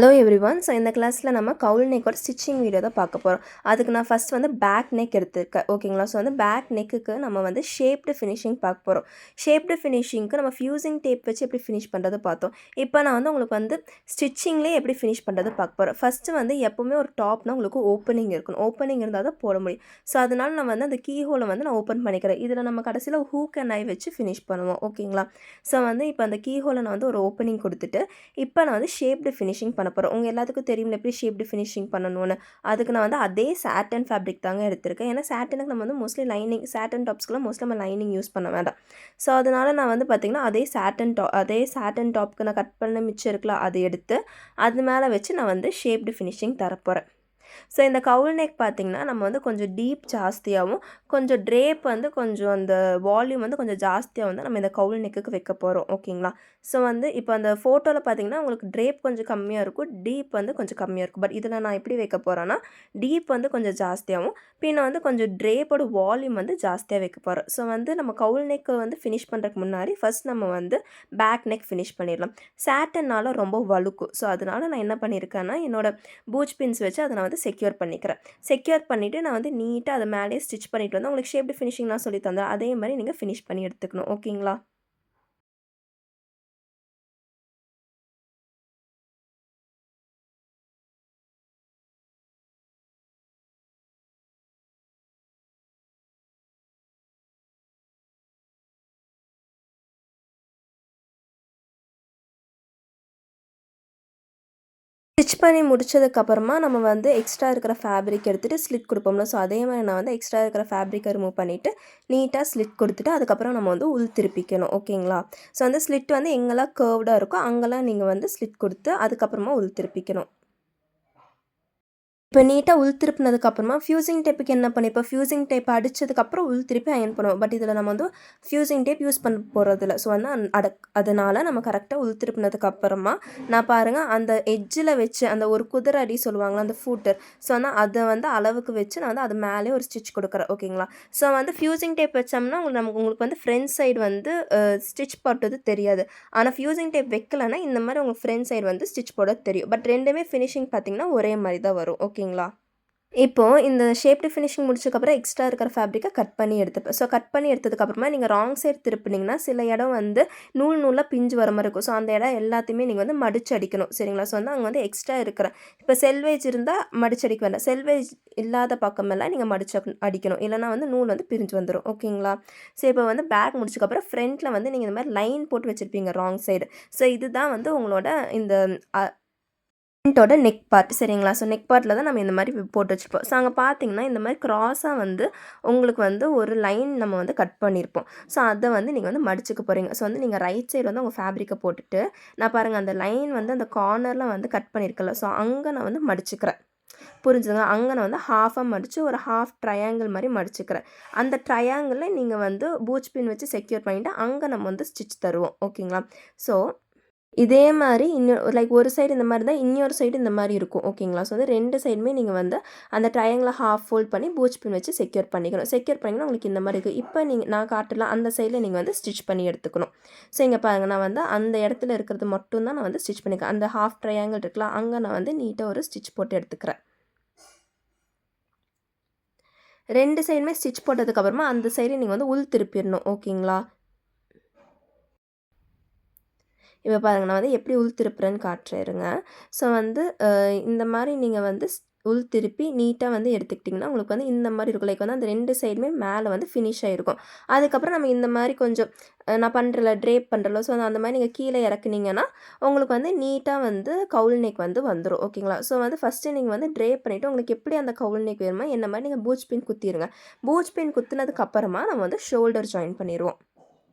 Hello everyone. So இந்த கிளாஸில் நம்ம கவுல் நெக்கோட ஸ்டிச்சிங் வீடியோ தான் பார்க்க போகிறோம். அதுக்கு நான் ஃபஸ்ட் வந்து பேக் நெக் எடுத்துருக்கேன். ஓகேங்களா? ஸோ வந்து பேக் நெக்குக்கு நம்ம வந்து ஷேப்டு ஃபினிஷிங் பார்க்க போகிறோம். ஷேப்டு ஃபினிஷிங்க்கு நம்ம ஃபியூசிங் டேப் வச்சு எப்படி ஃபினிஷ் பண்ணுறது பார்த்தோம். இப்போ நான் வந்து உங்களுக்கு வந்து ஸ்டிச்சிங்லேயே எப்படி ஃபினிஷ் பண்ணுறது பார்க்க போகிறேன். ஃபஸ்ட்டு வந்து எப்போவுமே ஒரு டாப்னா உங்களுக்கு ஓப்பனிங் இருக்கணும். ஓப்பனிங் இருந்தால் தான் போட முடியும். ஸோ அதனால் நான் வந்து அந்த கீ ஹோலை வந்து நான் ஓப்பன் பண்ணிக்கிறேன். இதில் நம்ம கடைசியில் ஹூக் அண்ட் ஐ வச்சு ஃபினிஷ் பண்ணுவோம். ஓகேங்களா? ஸோ வந்து இப்போ அந்த கீ ஹோலை நான் வந்து ஒரு ஓப்பனிங் கொடுத்துட்டு இப்போ நான் வந்து ஷேப்டு ஃபினிஷிங் பண்ண போகிறோம். உங்கள் எல்லாத்துக்கும் தெரியும் எப்படி ஷேப்டு ஃபினிஷிங் பண்ணணும்னு. அதுக்கு நான் வந்து அதே சாட்டன் ஃபேப்ரிக் தாங்க எடுத்திருக்கேன். ஏன்னா சாட்டனுக்கு நம்ம வந்து மோஸ்ட்லி லைனிங் சாட்டன் டாப்ஸ்க்குலாம் மோஸ்ட்லி நம்ம லைனிங் யூஸ் பண்ண வேண்டாம். ஸோ அதனால் நான் வந்து பார்த்திங்கன்னா அதே சாட்டன் டாப்க்கு நான் கட் பண்ண மிச்சம் இருக்கலாம் அதை எடுத்து அது மேலே வச்சு நான் வந்து ஷேப்டு ஃபினிஷிங் தரப்போகிறேன். ஸோ இந்த கவுல் நெக் பார்த்திங்கன்னா நம்ம வந்து கொஞ்சம் டீப் ஜாஸ்தியாகவும் கொஞ்சம் ட்ரேப் வந்து கொஞ்சம் அந்த வால்யூம் வந்து கொஞ்சம் ஜாஸ்தியாக வந்து நம்ம இந்த கவுல் நெக்குக்கு வைக்க போகிறோம். ஓகேங்களா? ஸோ வந்து இப்போ அந்த ஃபோட்டோவில் பார்த்திங்கன்னா உங்களுக்கு ட்ரேப் கொஞ்சம் கம்மியாக இருக்கும், டீப் வந்து கொஞ்சம் கம்மியாக இருக்கும். பட் இதில் நான் எப்படி வைக்க போகிறேன்னா டீப் வந்து கொஞ்சம் ஜாஸ்தியாகவும் பின்ன வந்து கொஞ்சம் ட்ரேப்போட வால்யூம் வந்து ஜாஸ்தியாக வைக்க போகிறோம். ஸோ வந்து நம்ம கவுல் நெக்கை வந்து ஃபினிஷ் பண்ணுறதுக்கு முன்னாடி ஃபஸ்ட் நம்ம வந்து பேக் நெக் ஃபினிஷ் பண்ணிடலாம். சாட்டனால் ரொம்ப வழுக்கும். ஸோ அதனால் நான் என்ன பண்ணியிருக்கேன்னா என்னோடய பூச் பின்ஸ் வச்சு அதை நான் வந்து செக்யூர் பண்ணிக்கிறேன். செக்யூர் பண்ணிவிட்டு நான் வந்து நீட்டாக அதை மேலேயே ஸ்டிச் பண்ணிவிட்டு வந்து உங்களுக்கு ஷேப்டு ஃபினிஷிங்லாம் சொல்லி தந்தேன். அதே மாதிரி நீங்கள் ஃபினிஷ் பண்ணி எடுத்துக்கணும். ஓகேங்களா? ஸ்டிச் பண்ணி முடிச்சதுக்கப்புறமா நம்ம வந்து எக்ஸ்ட்ரா இருக்கிற ஃபேப்ரிக் எடுத்துகிட்டு ஸ்லிட் கொடுப்போம்ல. ஸோ அதே மாதிரி நான் வந்து எக்ஸ்ட்ரா இருக்கிற ஃபேப்ரிக்கை ரிமூவ் பண்ணிவிட்டு நீட்டாக ஸ்லிட் கொடுத்துட்டு அதுக்கப்புறம் நம்ம வந்து உள் திருப்பிக்கணும். ஓகேங்களா? ஸோ வந்து ஸ்லிட் வந்து எங்கெல்லாம் கர்வ்டாக இருக்கோ அங்கெல்லாம் நீங்கள் வந்து ஸ்லிட் கொடுத்து அதுக்கப்புறமா உள் திருப்பிக்கணும். இப்போ நீட்டாக உள் திருப்பினதுக்கப்புறமா ஃபியூசிங் டேப்புக்கு என்ன பண்ணிப்போம், ஃபியூசிங் டேப் அடித்ததுக்கப்புறம் உள் திருப்பி அயன் பண்ணுவோம். பட் இதில் நம்ம வந்து ஃபியூசிங் டேப் யூஸ் பண்ண போகிறதில்ல. ஸோ வந்து அதனால் நம்ம கரெக்டாக உள் திருப்பினதுக்கப்புறமா நான் பாருங்கள் அந்த எட்ஜில் வச்சு அந்த ஒரு குதிரை அடி சொல்லுவாங்களா அந்த ஃபூட்டர். ஸோ வந்து அதை வந்து அளவுக்கு வச்சு நான் வந்து அது மேலே ஒரு ஸ்டிச் கொடுக்குறேன். ஓகேங்களா? ஸோ வந்து ஃபியூசிங் டேப் வச்சோம்னா உங்களுக்கு வந்து ஃப்ரண்ட் சைடு வந்து ஸ்டிச் போட்டது தெரியாது. ஆனால் ஃபியூசிங் டேப் வைக்கலைன்னா இந்த மாதிரி உங்களுக்கு ஃப்ரண்ட் சைடு வந்து ஸ்டிச் போட தெரியும். பட் ரெண்டுமே ஃபினிஷிங் பார்த்திங்கன்னா ஒரே மாதிரி தான் வரும். ஓகேங்களா? இப்போது இந்த ஷேப்டு ஃபினிஷிங் முடிச்சதுக்கப்புறம் எக்ஸ்ட்ரா இருக்கிற ஃபேப்ரிக்கை கட் பண்ணி எடுத்துப்பேன். ஸோ கட் பண்ணி எடுத்ததுக்கப்புறமா நீங்கள் ராங் சைடு திருப்பினீங்கன்னா சில இடம் வந்து நூலாக பிஞ்சு வர மாதிரி இருக்கும். ஸோ அந்த இடம் எல்லாத்தையுமே நீங்கள் வந்து மடிச்சு அடிக்கணும். சரிங்களா? ஸோ வந்து அங்கே வந்து எக்ஸ்ட்ரா இருக்கிற இப்போ செல்வேஜ் இருந்தால் மடிச்சு அடிக்க வேண்டாம். செல்வேஜ் இல்லாத பக்கமெல்லாம் நீங்கள் மடிச்சு அடிக்கணும். இல்லைனா வந்து நூல் வந்து பிரிஞ்சு வந்துடும். ஓகேங்களா? ஸோ இப்போ வந்து பேக் முடிச்சதுக்கப்புறம் ஃப்ரண்ட்டில் வந்து நீங்கள் இந்த மாதிரி லைன் போட்டு வச்சுருப்பீங்க ராங் சைடு. ஸோ இதுதான் வந்து உங்களோட இந்த ஃப்ரண்ட்டோட நெக் பார்ட். சரிங்களா? ஸோ நெக் பார்ட்டில் தான் நம்ம இந்த மாதிரி போட்டு வச்சுருப்போம். ஸோ அங்கே பார்த்தீங்கன்னா இந்த மாதிரி க்ராஸாக வந்து உங்களுக்கு வந்து ஒரு லைன் நம்ம வந்து கட் பண்ணியிருப்போம். ஸோ அதை வந்து நீங்கள் வந்து மடிச்சுக்க போகிறீங்க. ஸோ வந்து நீங்கள் ரைட் சைடு வந்து உங்கள் ஃபேப்ரிக்கை போட்டுட்டு நான் பாருங்கள் அந்த லைன் வந்து அந்த கார்னரில் வந்து கட் பண்ணியிருக்கல. ஸோ அங்கே நான் வந்து மடிச்சுக்கிறேன். புரிஞ்சுதுங்க? அங்கே நான் வந்து ஹாஃபாக மடித்து ஒரு ஹாஃப் ட்ரையாங்கிள் மாதிரி மடிச்சுக்கிறேன். அந்த ட்ரையாங்கிளில் நீங்கள் வந்து பூச் பின் வச்சு செக்யூர் பண்ணிவிட்டு அங்கே நம்ம வந்து ஸ்டிச் தருவோம். ஓகேங்களா? ஸோ இதே மாதிரி லைக் ஒரு சைடு இந்த மாதிரி தான் இன்னொரு சைடு இந்த மாதிரி இருக்கும். ஓகேங்களா? ஸோ வந்து ரெண்டு சைடுமே நீங்கள் வந்து அந்த ட்ரையாங்கிளை ஹாஃப் ஃபோல்ட் பண்ணி பூச் பின் வச்சு செக்யூர் பண்ணிக்கணும். செக்யூர் பண்ணிங்கன்னா உங்களுக்கு இந்த மாதிரி இருக்குது. இப்போ நான் காட்டலாம் அந்த சைடில் நீங்கள் வந்து ஸ்டிச் பண்ணி எடுத்துக்கணும். ஸோ இங்கே பாருங்கள் நான் வந்து அந்த இடத்துல இருக்கிறது மட்டும் தான் நான் வந்து ஸ்டிச் பண்ணிக்கிறேன். அந்த ஹாஃப் ட்ரையாங்கிள் இருக்கலாம் அங்கே நான் வந்து நீட்டாக ஒரு ஸ்டிச் போட்டு எடுத்துக்கிறேன். ரெண்டு சைடுமே ஸ்டிச் போட்டதுக்கப்புறமா அந்த சைடு நீங்கள் வந்து உள் திருப்பிடணும். ஓகேங்களா? இப்போ பாருங்கள் நான் வந்து எப்படி உள் திருப்புறேன்னு காட்டுறேருங்க. ஸோ வந்து இந்த மாதிரி நீங்கள் வந்து உள் திருப்பி நீட்டாக வந்து எடுத்துக்கிட்டிங்கன்னா உங்களுக்கு வந்து இந்த மாதிரி இருக்கும். லைக் வந்து அந்த ரெண்டு சைடுமே மேலே வந்து ஃபினிஷ் ஆகிருக்கும். அதுக்கப்புறம் நம்ம இந்த மாதிரி கொஞ்சம் நான் பண்ணுறல ட்ரேப் பண்ணுறல. ஸோ அந்த மாதிரி நீங்கள் கீழே இறக்குனீங்கன்னா உங்களுக்கு வந்து நீட்டாக வந்து கவுல் நெக் வந்து வந்துடும். ஓகேங்களா? ஸோ வந்து ஃபஸ்ட்டு நீங்கள் வந்து ட்ரேப் பண்ணிவிட்டு உங்களுக்கு எப்படி அந்த கவுல் நெக் வேணுமோ என்ன மாதிரி நீங்கள் பூச் பின் குத்திடுங்க. பூச் பின் குத்துனதுக்கப்புறமா நம்ம வந்து ஷோல்டர் ஜாயின் பண்ணிடுவோம்.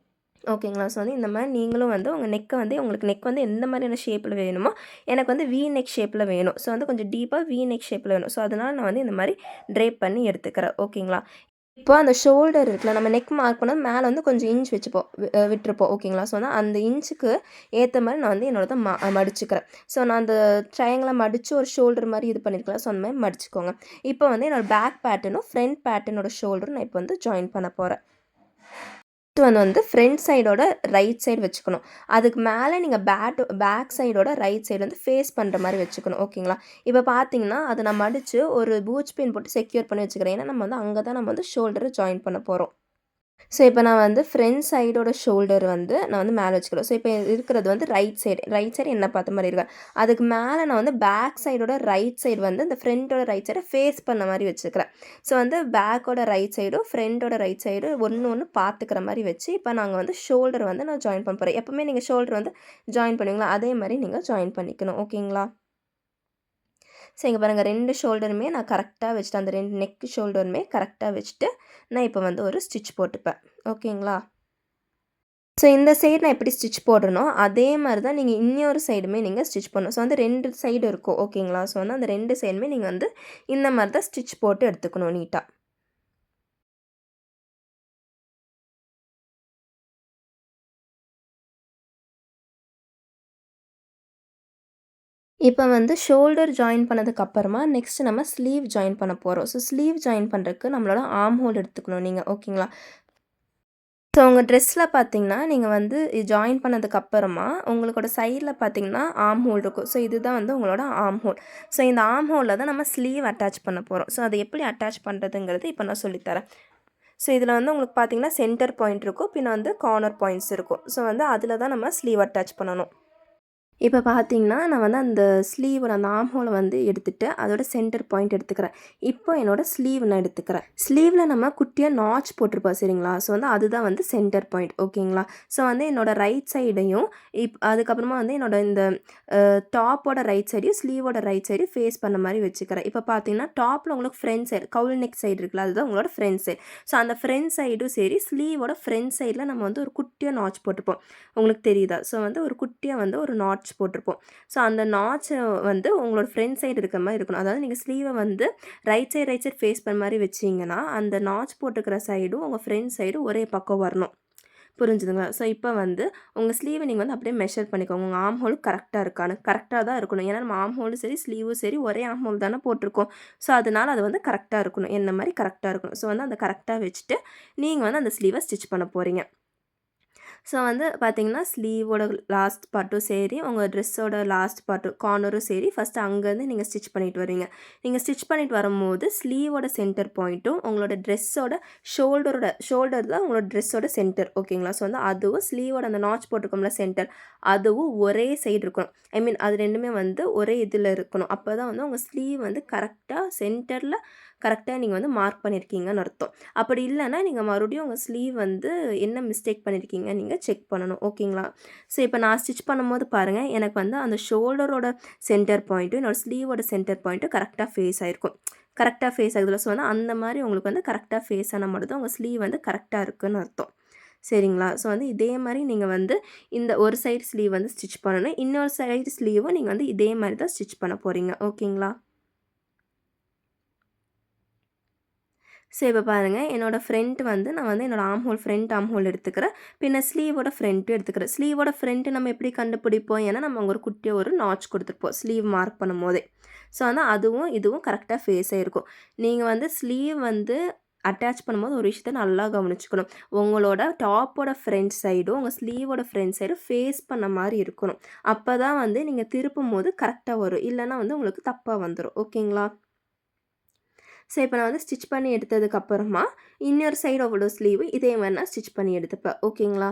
ஓகேங்களா? ஸோ வந்து இந்த மாதிரி நீங்களும் வந்து உங்கள் நெக்கை வந்து உங்களுக்கு நெக் வந்து எந்த மாதிரியான ஷேப்பில் வேணுமோ எனக்கு வந்து வி நெக் ஷேப்பில் வேணும். ஸோ வந்து கொஞ்சம் டீப்பாக வி நெக் ஷேப்பில் வேணும். ஸோ அதனால் நான் வந்து இந்த மாதிரி ட்ரேப் பண்ணி எடுத்துக்கிறேன். ஓகேங்களா? இப்போ அந்த ஷோல்டர் இருக்குல்ல நம்ம நெக் மார்க் பண்ணது மேலே வந்து கொஞ்சம் இன்ச் வச்சுப்போம் விட்டுருப்போம். ஓகேங்களா? ஸோ வந்து அந்த இன்ச்சுக்கு ஏற்ற மாதிரி நான் வந்து என்னோட மடிச்சுக்கிறேன். ஸோ நான் அந்த ட்ரையாங்கிளை மடித்து ஒரு ஷோல்டர் மாதிரி இது பண்ணியிருக்கலாம். ஸோ அந்த மாதிரி மடிச்சுக்கோங்க. இப்போ வந்து என்னோடய பேக் பேட்டர்னும் ஃப்ரண்ட் பேட்டர்னோட ஷோல்டரும் நான் இப்போ வந்து ஜாயின் பண்ண போகிறேன். வந்து ஃப்ரண்ட் சைடோட ரைட் சைடு வச்சுக்கணும். அதுக்கு மேல நீங்க பேக் சைடோட ரைட் சைடு வந்து ஃபேஸ் பண்ற மாரி வச்சுக்கணும். ஓகேங்களா? இப்ப பார்த்தீங்கன்னா, அத நான் மடிச்சு ஒரு பூச் பின் போட்டு செக்யூர் பண்ணி வச்சுக்கிறேன். ஏன்னா, நம்ம வந்து அங்க தான் நம்ம வந்து ஷோல்டர ஜாயின் பண்ண போறோம். ஸோ, இப்ப நான் வந்து ஃப்ரண்ட் சைடோட ஷோல்டர் வந்து நான் வந்து மேல வச்சுக்கிறேன். ஸோ, இப்ப இருக்கிறது வந்து ரைட் சைடு என்ன பார்த்த மாரி இருக்கு. அதுக்கு மேல நான் வந்து பேக் சைடோட ரைட் சைடு வந்து இந்த ஃப்ரண்டோட ரைட் சைட ஃபேஸ் பண்ண மாரி வச்சுக்கிறேன். ஸோ, வந்து பேக்கோட ரைட் சைடும், ஃப்ரண்டோட ரைட் சைடு ஒண்ணு பார்த்துக்கிற மாரி வச்சு, இப்ப நாங்க வந்து ஷோல்டர் வந்து நான் ஜாயின் பண்ண போறேன். எப்பவுமே நீங்க ஷோல்டர் வந்து ஜாயின் பண்ணுவீங்களா, அதே மாரி நீங்க ஜாயின் பண்ணிக்கணும். ஓகேங்களா? ஸோ, இங்க பாருங்க 2 ஷோல்டருமே நான் கரெக்ட்டா வச்சுட்டேன். அந்த 2 நெக் ஷோல்டருமே கரெக்ட்டா வச்சுட்டு, நான் இப்ப வந்து ஒரு ஸ்டிச் போட்டுப்பேன். ஓகேங்களா? ஸோ, இந்த சைடு நான் எப்படி ஸ்டிச் போடுறேனோ, அதே மாரி தான் நீங்க இன்னொரு சைடுமே நீங்க ஸ்டிச் பண்ணணும். ஸோ, வந்து 2 சைடு இருக்கும். ஓகேங்களா? ஸோ, வந்து அந்த 2 சைடுமே நீங்க வந்து இந்த மாரி தான் ஸ்டிச் போட்டு எடுத்துக்கணும் நீட்டா. இப்ப வந்து ஷோல்டர் ஜாயின் பண்ணதுக்கு அப்புறமா, நெக்ஸ்ட் நம்ம ஸ்லீவ் ஜாயின் பண்ண போறோம். ஸோ, ஸ்லீவ் ஜாயின் பண்றதுக்கு நம்மளோட ஆர்ம் ஹோல் எடுத்துக்கணும் நீங்க. ஓகேங்களா? ஸோ, உங்க ட்ரெஸ்ல பார்த்தீங்கன்னா, நீங்க வந்து ஜாயின் பண்ணதுக்கு அப்புறமா, உங்களுக்கோட சைட்ல பார்த்தீங்கன்னா, ஆர்ம் ஹோல் இருக்கும். ஸோ, இதுதான் வந்து உங்களோட ஆர்ம் ஹோல். ஸோ, இந்த ஆர்ம் ஹோல்ல தான் நம்ம ஸ்லீவ் அட்டாச் பண்ண போறோம். ஸோ, அத எப்படி அட்டாச் பண்றதுங்கிறது இப்ப நான் சொல்லி தரேன். ஸோ, இதில வந்து உங்களுக்கு பார்த்தீங்கன்னா, சென்டர் பாயிண்ட் இருக்கும். பின்ன வந்து கார்னர் பாயிண்ட்ஸ் இருக்கும். ஸோ, வந்து அதில தான் நம்ம ஸ்லீவ் அட்டாச் பண்ணணும். இப்ப பார்த்தீங்கன்னா, நான் வந்து அந்த ஸ்லீவோட அந்த ஆர்ம் ஹோல வந்து எடுத்துட்டு, அதோட சென்டர் பாயிண்ட் எடுத்துக்கிறேன். இப்போ என்னோட ஸ்லீவ் நான் எடுத்துக்கிறேன். ஸ்லீவ்ல நம்ம குட்டியா நாட்ச் போட்டிருப்போம் சரிங்களா? ஸோ வந்து அதுதான் வந்து சென்டர் பாயிண்ட் ஓகேங்களா? ஸோ வந்து என்னோட ரைட் சைடையும், அதுக்கப்புறமா வந்து என்னோட இந்த டாப்போட ரைட் சைடையும், ஸ்லீவோட ரைட் சைடையும் ஃபேஸ் பண்ண மாரி வச்சுக்கிறேன். இப்ப பார்த்தீங்கன்னா, டாப்ல உங்களுக்கு ஃப்ரண்ட் சைடு, கவுல் நெக் சைடு இருக்குல்ல, அதுதான் உங்களோட ஃப்ரண்ட் சைடு. ஸோ அந்த ஃப்ரண்ட் சைடும் சரி, ஸ்லீவோட ஃப்ரண்ட் சைடுல நம்ம வந்து ஒரு குட்டியா நாட்ச் போட்டுப்போம். உங்களுக்கு தெரியுதா? ஸோ வந்து ஒரு குட்டியா வந்து ஒரு நாட்ச் போட்டிருப்போம். ஸோ அந்த நாட்ச்ச வந்து உங்களோட ஃப்ரண்ட் சைடு இருக்கிற மாரி இருக்கணும். அதாவது நீங்க ஸ்லீவ வந்து ரைட் சைடு ஃபேஸ் பண்ண மாரி வச்சீங்கன்னா, அந்த நாட்ச் போட்டுருக்கிற சைடும், உங்க ஃப்ரண்ட் சைடும் ஒரே பக்கம் வரணும். புரிஞ்சுதுங்களா? ஸோ இப்ப வந்து உங்க ஸ்லீவ நீங்க வந்து அப்படியே மெஷர் பண்ணிக்கோங்க. உங்க ஆர்ம் ஹோல் கரெக்ட்டா இருக்கான்னு. கரெக்ட்டா தான் இருக்கணும். ஏன்னா நம்ம ஆர்ம் ஹோலும் சரி, ஸ்லீவும் சரி ஒரே ஆர்ம் ஹோல் தானே போட்டிருக்கோம். ஸோ அதனால அது வந்து கரெக்ட்டா இருக்கணும். என்ன மாரி கரெக்ட்டா இருக்கணும். ஸோ வந்து அந்த கரெக்ட்டா வச்சுட்டு, நீங்க வந்து அந்த ஸ்லீவ ஸ்டிச் பண்ண போறீங்க. ஸோ வந்து பார்த்தீங்கன்னா, ஸ்லீவோட லாஸ்ட் பார்ட்டும் சரி, உங்க ட்ரெஸ்ஸோட லாஸ்ட் பார்ட்டு கார்னரும் சரி, ஃபஸ்ட்டு அங்கேருந்து நீங்க ஸ்டிச் பண்ணிட்டு வருவீங்க. நீங்க ஸ்டிச் பண்ணிட்டு வரும்போது, ஸ்லீவோட சென்டர் பாயிண்ட்டும், உங்களோட ட்ரெஸ்ஸோட ஷோல்டர் தான் உங்களோட ட்ரெஸ்ஸோட சென்டர் ஓகேங்களா? ஸோ வந்து அதுவும் ஸ்லீவோட அந்த நாட்ச் போட்டிருக்கோம்ல சென்டர், அதுவும் ஒரே சைடு இருக்கணும். ஐ மீன் அது 2மே வந்து ஒரே இதில இருக்கணும். அப்ப தான் வந்து உங்க ஸ்லீவ் வந்து கரெக்ட்டா சென்டர்ல கரெக்ட்டா நீங்க வந்து மார்க் பண்ணியிருக்கீங்கன்னு அர்த்தம். அப்படி இல்லன்னா, நீங்க மறுபடியும் உங்க ஸ்லீவ் வந்து என்ன மிஸ்டேக் பண்ணியிருக்கீங்கன்னு நீங்க செக் பண்ணணும். ஓகேங்களா? ஸோ, இப்போ நான் ஸ்டிச் பண்ணும்போது பாருங்க, எனக்கு வந்து அந்த ஷோல்டரோட சென்டர் பாயிண்ட்டும், என்னோட ஸ்லீவோட சென்டர் பாயிண்ட்டும் கரெக்ட்டா ஃபேஸ் ஆயிருக்கும். கரெக்ட்டா ஃபேஸ் ஆகுதுல. ஸோ, வந்து அந்த மாரி உங்களுக்கு வந்து கரெக்ட்டா ஃபேஸ் ஆனா மட்டும் தான் உங்க ஸ்லீவ் வந்து கரெக்ட்டா இருக்குன்னு அர்த்தம். சரிங்களா? ஸோ, வந்து இதே மாரி நீங்க வந்து இந்த ஒரு சைடு ஸ்லீவ் வந்து ஸ்டிச் பண்ணணும். இன்னொரு சைடு ஸ்லீவும் நீங்க வந்து இதே மாரி தான் ஸ்டிச் பண்ண போறீங்க. ஓகேங்களா? ஸோ இப்போ பாருங்க, என்னோட ஃப்ரண்ட் வந்து நான் வந்து என்னோட ஃப்ரண்ட் ஆர்ம் ஹோல் எடுத்துக்கிறேன். பின்ன ஸ்லீவோட ஃப்ரண்ட்டும் எடுத்துக்கிறேன். ஸ்லீவோட ஃப்ரண்ட் நம்ம எப்படி கண்டுபிடிப்போம்? ஏன்னா நம்ம அங்க ஒரு குட்டியா ஒரு நாட்ச் குடுத்துருப்போம். ஸ்லீவ் மார்க் பண்ணும்போதே. ஸோ வந்து அதுவும், இதுவும் கரெக்ட்டா ஃபேஸ் ஆயிருக்கும். நீங்க வந்து ஸ்லீவ் வந்து அட்டாச் பண்ணும்போது ஒரு விஷயத்த நல்லா கவனிச்சுக்கணும். உங்களோட டாப்போட ஃப்ரண்ட் சைடும், உங்க ஸ்லீவோட ஃப்ரண்ட் சைடும் ஃபேஸ் பண்ண மாரி இருக்கணும். அப்பதான் வந்து நீங்க திருப்பும்போது கரெக்ட்டா வரும். இல்லன்னா வந்து உங்களுக்கு தப்பா வந்துரும். ஓகேங்களா? ஸோ, இப்போ நான் வந்து ஸ்டிச் பண்ணி எடுத்ததுக்கு அப்புறமா, இன்னொரு சைடோட ஸ்லீவ் இதே மாரி நான் ஸ்டிச் பண்ணி எடுத்துப்பேன். ஓகேங்களா?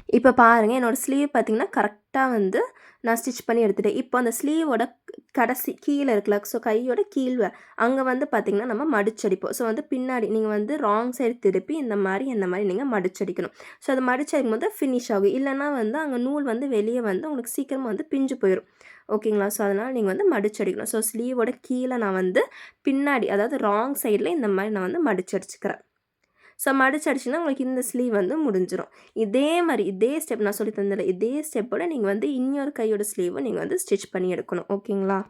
இப்ப பாருங்க, என்னோட ஸ்லீவ் பார்த்தீங்கன்னா, கரெக்ட்டா வந்து நான் ஸ்டிச் பண்ணி எடுத்துட்டேன். இப்போ அந்த ஸ்லீவோட கடைசி கீழ இருக்குல்ல, ஸோ கையோட அங்க வந்து பார்த்தீங்கன்னா, நம்ம மடிச்சடிப்போம். ஸோ வந்து பின்னாடி நீங்க வந்து ராங் சைடு திருப்பி இந்த மாரி நீங்க மடிச்சடிக்கணும். ஸோ அத மடிச்சடிக்கும்போது ஃபினிஷ் ஆகும். இல்லன்னா வந்து அங்க நூல் வந்து வெளிய வந்து உங்களுக்கு சீக்கிரமா வந்து பிஞ்சு போயிரும். ஓகேங்களா? ஸோ அதனால நீங்க வந்து மடிச்சடிக்கணும். ஸோ ஸ்லீவோட கீழ நான் வந்து பின்னாடி அதாவது ராங் சைட்ல இந்த மாரி நான் வந்து மடிச்சடிச்சுக்கிறேன். ஸோ மடிச்சடிச்சீங்கன்னா, உங்களுக்கு இந்த ஸ்லீவ் வந்து முடிஞ்சிரும். இதே மாரி, இதே ஸ்டெப் நான் சொல்லி தந்தேன்ல, இதே ஸ்டெப்போட நீங்க வந்து இன்னொரு கையோட ஸ்லீவும் நீங்க வந்து ஸ்டிச் பண்ணி எடுக்கணும். ஓகேங்களா?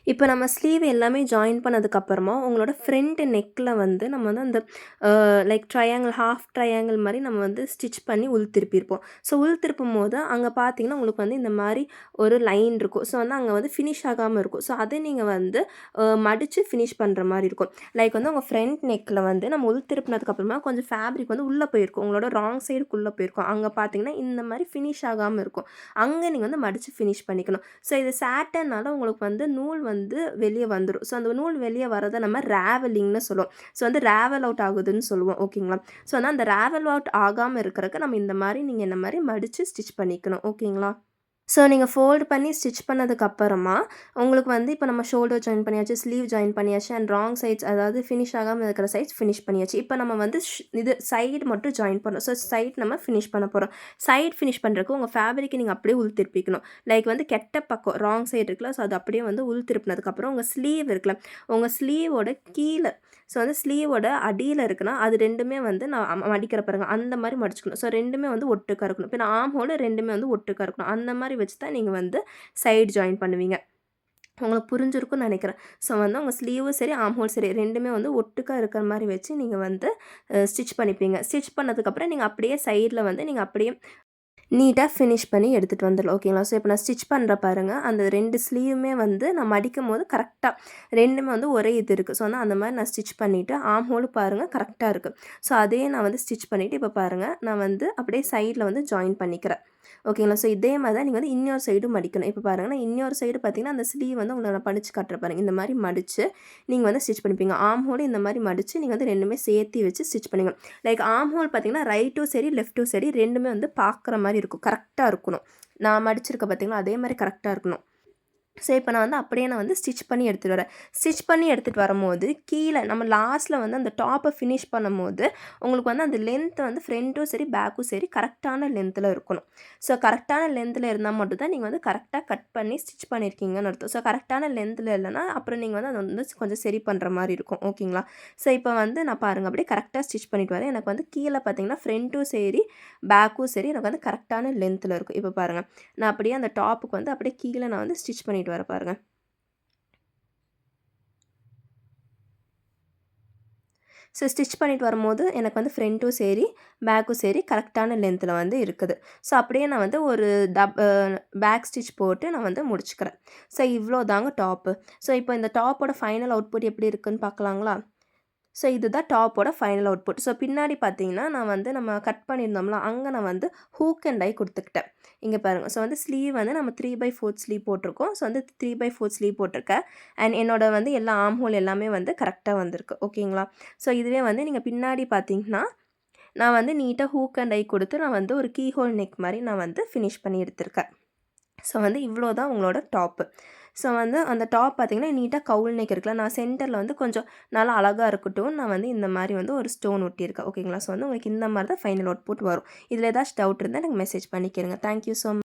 இப்போ நம்ம ஸ்லீவ் எல்லாமே ஜாயின் பண்ணதுக்கப்புறமா உங்களோட ஃப்ரண்ட் நெக்கில் வந்து நம்ம வந்து அந்த லைக் ட்ரையாங்கிள் ஹாஃப் ட்ரையாங்கிள் மாதிரி நம்ம வந்து ஸ்டிச் பண்ணி உள் திருப்பியிருப்போம். ஸோ உள் திருப்பும் போது அங்கே பார்த்தீங்கன்னா உங்களுக்கு வந்து இந்த மாதிரி ஒரு லைன் இருக்கும். ஸோ வந்து அங்கே வந்து ஃபினிஷ் ஆகாமல் இருக்கும். ஸோ அதை நீங்கள் வந்து மடித்து ஃபினிஷ் பண்ணுற மாதிரி இருக்கும். லைக் வந்து உங்கள் ஃப்ரண்ட் நெக்கில் வந்து நம்ம உள் திருப்பினதுக்கப்புறமா கொஞ்சம் ஃபேப்ரிக் வந்து உள்ளே போயிருக்கும். உங்களோட ராங் சைடுக்குள்ளே போயிருக்கும். அங்கே பார்த்தீங்கன்னா இந்த மாதிரி ஃபினிஷ் ஆகாமல் இருக்கும். அங்கே நீங்கள் வந்து மடித்து ஃபினிஷ் பண்ணிக்கணும். ஸோ இது சாட்டன்னால உங்களுக்கு வந்து நூல் வந்து வெளியே வந்துடும். ஸோ அந்த நூல் வெளியே வரதை நம்ம ரேவலிங்னு சொல்லுவோம். ஸோ வந்து ரேவல் அவுட் ஆகுதுன்னு சொல்லுவோம். ஓகேங்களா? ஸோ வந்து அந்த ரேவல் அவுட் ஆகாமல் இருக்கிறதுக்கு நம்ம இந்த மாதிரி நீங்கள் இந்த மாதிரி மடித்து ஸ்டிச் பண்ணிக்கணும். ஓகேங்களா? ஸோ நீங்கள் ஃபோல்டு பண்ணி ஸ்டிச் பண்ணதுக்கப்புறமா உங்களுக்கு வந்து இப்போ நம்ம ஷோல்டர் ஜாயின் பண்ணியாச்சு, ஸ்லீவ் ஜாயின் பண்ணியாச்சு அண்ட் ராங் சைட்ஸ் அதாவது ஃபினிஷ் ஆகாமல் இருக்கிற சைட்ஸ் ஃபினிஷ் பண்ணியாச்சு. இப்போ நம்ம வந்து இது சைடு மட்டும் ஜாயின் பண்ணணும். ஸோ சைட் நம்ம ஃபினிஷ் பண்ண போகிறோம். சைட் ஃபினிஷ் பண்ணுறதுக்கு உங்கள் ஃபேப்ரிக்கை நீங்கள் அப்படியே உள் திருப்பிக்கணும். லைக் வந்து கெட்ட பக்கம் ராங் சைடு இருக்குல்ல, ஸோ அது அப்படியே வந்து உள் திருப்பினதுக்கப்புறம் உங்கள் ஸ்லீவ் இருக்குல்ல, உங்கள் ஸ்லீவோட கீழே ஸோ வந்து ஸ்லீவோட அடியில் இருக்குன்னா அது ரெண்டுமே வந்து நான் மடிக்கிற பாருங்க அந்த மாதிரி மடிச்சுக்கணும். ஸோ ரெண்டுமே வந்து ஒட்டுக்காக இருக்கணும். இப்போ நான் ஆம் ஹோல் ரெண்டுமே வந்து ஒட்டுக்காக இருக்கணும். அந்த மாதிரி வச்சு தான் நீங்கள் வந்து சைடு ஜாயின் பண்ணுவீங்க. உங்களுக்கு புரிஞ்சிருக்கும்னு நினைக்கிறேன். ஸோ வந்து உங்கள் ஸ்லீவும் சரி ஆம் ஹோல் சரி ரெண்டுமே வந்து ஒட்டுக்காக இருக்கிற மாதிரி வச்சு நீங்கள் வந்து ஸ்டிச் பண்ணிப்பீங்க. ஸ்டிச் பண்ணதுக்கப்புறம் நீங்கள் அப்படியே சைடில் வந்து நீங்கள் அப்படியே நீட்டாக ஃபினிஷ் பண்ணி எடுத்துகிட்டு வந்துடலாம். ஓகேங்களா? ஸோ இப்போ நான் ஸ்டிச் பண்ணுற பாருங்கள், அந்த 2 ஸ்லீவுமே வந்து நான் மடிக்கும்போது கரெக்டாக ரெண்டுமே வந்து ஒரே இது இருக்குது. ஸோ வந்து அந்த மாதிரி நான் ஸ்டிச் பண்ணிவிட்டு ஆம் ஹோல் பாருங்கள் கரெக்டாக இருக்குது. ஸோ அதையே நான் வந்து ஸ்டிச் பண்ணிவிட்டு இப்போ பாருங்கள் நான் வந்து அப்படியே சைடில் வந்து ஜாயின் பண்ணிக்கிறேன். ஓகேங்களா? ஸோ இதே மாதிரி தான் நீங்கள் வந்து இன்னொரு சைடும் மடிக்கணும். இப்போ பாருங்கள் நான் இன்னொரு சைடு பார்த்தீங்கன்னா அந்த ஸ்லீவ் வந்து உங்களை நான் படித்து காட்டுறேன் பாருங்கள். இந்த மாதிரி மடித்து நீங்கள் வந்து ஸ்டிச் பண்ணிப்பீங்க. ஆம் ஹோல் இந்த மாதிரி மடித்து நீங்கள் வந்து ரெண்டுமே சேர்த்து வச்சு ஸ்டிச் பண்ணிங்க. லைக் ஆம் ஹோல் பார்த்தீங்கன்னா ரைட்டும் சரி லெஃப்ட்டும் சரி ரெண்டுமே வந்து பார்க்குற மாதிரி இருக்கும். கரெக்டாக இருக்கணும். நான் மடிச்சிருக்க பார்த்தீங்களா அதே மாதிரி கரெக்டாக இருக்கணும். ஸோ இப்போ நான் வந்து அப்படியே நான் வந்து ஸ்டிச் பண்ணி எடுத்துகிட்டு வரேன். ஸ்டிச் பண்ணி எடுத்துகிட்டு வரும்போது கீழே நம்ம லாஸ்ட்டில் வந்து அந்த டாப்பை ஃபினிஷ் பண்ணும்போது உங்களுக்கு வந்து அந்த லென்த் வந்து ஃப்ரண்ட்டும் சரி பேக்கும் சரி கரெக்டான லென்த்தில் இருக்கணும். ஸோ கரெக்டான லென்த்தில் இருந்தால் மட்டும் தான் நீங்கள் வந்து கரெக்டாக கட் பண்ணி ஸ்டிச் பண்ணியிருக்கீங்கன்னு அர்த்தம். ஸோ கரெக்டான லென்த்தில் இல்லைன்னா அப்புறம் நீங்கள் வந்து அதை வந்து கொஞ்சம் சரி பண்ணுற மாதிரி இருக்கும். ஓகேங்களா? ஸோ இப்போ வந்து நான் பாருங்கள் அப்படியே கரெக்டாக ஸ்டிச் பண்ணிட்டு வரேன். எனக்கு வந்து கீழே பார்த்தீங்கன்னா ஃப்ரண்ட்டும் சரி பேக்கும் சரி எனக்கு வந்து கரெக்டான லென்த்தில் இருக்கும். இப்போ பாருங்கள் நான் அப்படியே அந்த டாப்புக்கு வந்து அப்படியே கீழே நான் வந்து ஸ்டிச் பண்ணிட்டு வர பாருங்க. ஸோ ஸ்டிச் பண்ணிட்டு வரும்போது எனக்கு வந்து ஃப்ரண்ட்டும் சரி பேக்கும் சரி கரெக்டான லென்த்தில் வந்து இருக்குது. ஸோ அப்படியே நான் வந்து ஒரு பேக் ஸ்டிச் போட்டு நான் வந்து முடிச்சுக்கிறேன். ஸோ இவ்வளோ தாங்க டாப்பு. ஸோ இப்போ இந்த டாப்போட ஃபைனல் அவுட்புட் எப்படி இருக்குன்னு பார்க்கலாங்களா? ஸோ இதுதான் டாப்போட ஃபைனல் அவுட்புட். ஸோ பின்னாடி பார்த்தீங்கன்னா நான் வந்து நம்ம கட் பண்ணியிருந்தோம்ல அங்கே நான் வந்து ஹூக் அண்ட் டை கொடுத்துக்கிட்டேன். இங்கே பாருங்கள். ஸோ வந்து ஸ்லீவ் வந்து நம்ம 3/4 ஸ்லீவ் போட்டிருக்கோம். ஸோ வந்து 3/4 ஸ்லீவ் போட்டிருக்கேன். அண்ட் என்னோட வந்து எல்லா ஆம் ஹோல் எல்லாமே வந்து கரெக்டாக வந்திருக்கு. ஓகேங்களா? ஸோ இதுவே வந்து நீங்கள் பின்னாடி பார்த்தீங்கன்னா நான் வந்து நீட்டாக ஹூக் அண்ட் டை கொடுத்து நான் வந்து ஒரு கீ ஹோல் நெக் மாதிரி நான் வந்து ஃபினிஷ் பண்ணி எடுத்திருக்கேன். ஸோ வந்து இவ்வளோ தான் உங்களோட டாப்பு. ஸோ வந்து அந்த டாப் பார்த்திங்கன்னா நீட்டாக கவுல் நெக் இருக்குல்ல, நான் சென்டரில் வந்து கொஞ்சம் நல்லா அழகாக இருக்கட்டும் நான் வந்து இந்த மாதிரி வந்து ஒரு ஸ்டோன் ஒட்டியிருக்கேன். ஓகேங்களா? ஸோ வந்து உங்களுக்கு இந்த மாதிரி தான் ஃபைனல் அவுட்புட் வரும். இதில் ஏதாச்சும் டவுட் இருந்தால் எனக்கு மெசேஜ் பண்ணிக்கிறேங்க. Thank you so much.